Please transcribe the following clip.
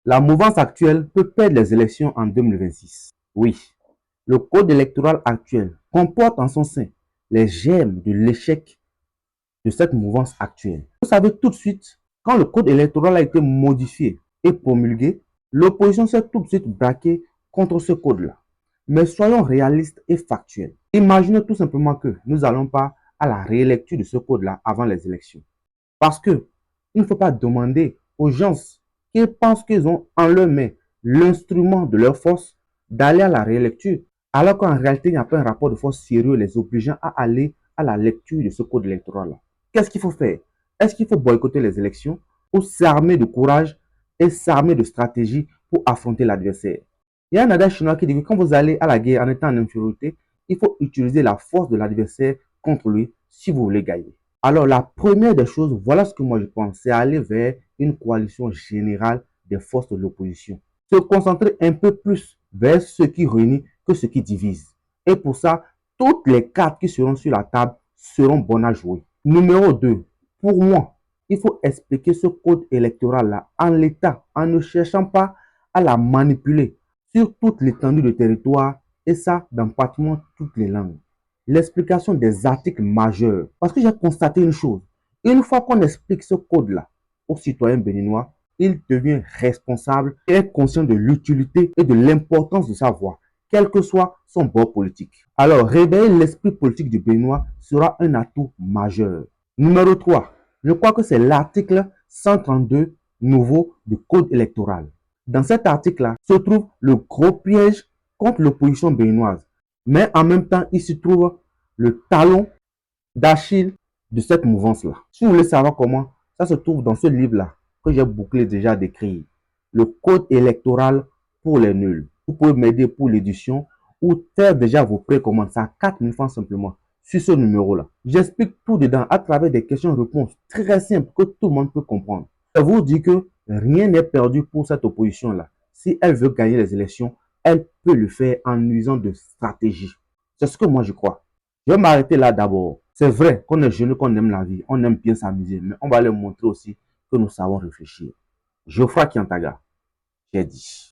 La mouvance actuelle peut perdre les élections en 2026. Oui, le code électoral actuel comporte en son sein les germes de l'échec de cette mouvance actuelle. Vous savez tout de suite, quand le code électoral a été modifié et promulgué, l'opposition s'est tout de suite braquée contre ce code-là. Mais soyons réalistes et factuels. Imaginez tout simplement que nous n'allons pas à la réélecture de ce code-là avant les élections. Parce que il ne faut pas demander aux gens qui pensent qu'ils ont en leur main l'instrument de leur force d'aller à la réélecture, alors qu'en réalité, il n'y a pas un rapport de force sérieux les obligeant à aller à la lecture de ce code électoral-là. Qu'est-ce qu'il faut faire? Est-ce qu'il faut boycotter les élections ou s'armer de courage et s'armer de stratégie pour affronter l'adversaire? Il y a un adage chinois qui dit que quand vous allez à la guerre en étant en infériorité, il faut utiliser la force de l'adversaire contre lui si vous voulez gagner. Alors, la première des choses, voilà ce que moi je pense, c'est aller vers une coalition générale des forces de l'opposition. Se concentrer un peu plus vers ce qui réunit que ce qui divise. Et pour ça, toutes les cartes qui seront sur la table seront bonnes à jouer. Numéro 2, pour moi, il faut expliquer ce code électoral-là en l'état, en ne cherchant pas à la manipuler sur toute l'étendue du territoire et ça dans pratiquement toutes les langues. L'explication des articles majeurs. Parce que j'ai constaté une chose. Une fois qu'on explique ce code-là aux citoyens béninois, il devient responsable et est conscient de l'utilité et de l'importance de sa voix, quel que soit son bord politique. Alors, réveiller l'esprit politique du Béninois sera un atout majeur. Numéro 3, je crois que c'est l'article 132 nouveau du code électoral. Dans cet article-là se trouve le gros piège contre l'opposition béninoise. Mais en même temps, il se trouve le talon d'Achille de cette mouvance-là. Si vous voulez savoir comment, ça se trouve dans ce livre-là que j'ai bouclé déjà d'écrire. Le code électoral pour les nuls. Vous pouvez m'aider pour l'édition ou faire déjà vos précommandes. Ça 4 000 francs simplement sur ce numéro-là. J'explique tout dedans à travers des questions-réponses très simples que tout le monde peut comprendre. Je vous dis que rien n'est perdu pour cette opposition-là. Si elle veut gagner les élections, elle peut le faire en usant de stratégie. C'est ce que moi je crois. Je vais m'arrêter là d'abord. C'est vrai qu'on est jeune, qu'on aime la vie, on aime bien s'amuser, mais on va leur montrer aussi que nous savons réfléchir. Geoffroy Kiantaga, j'ai dit.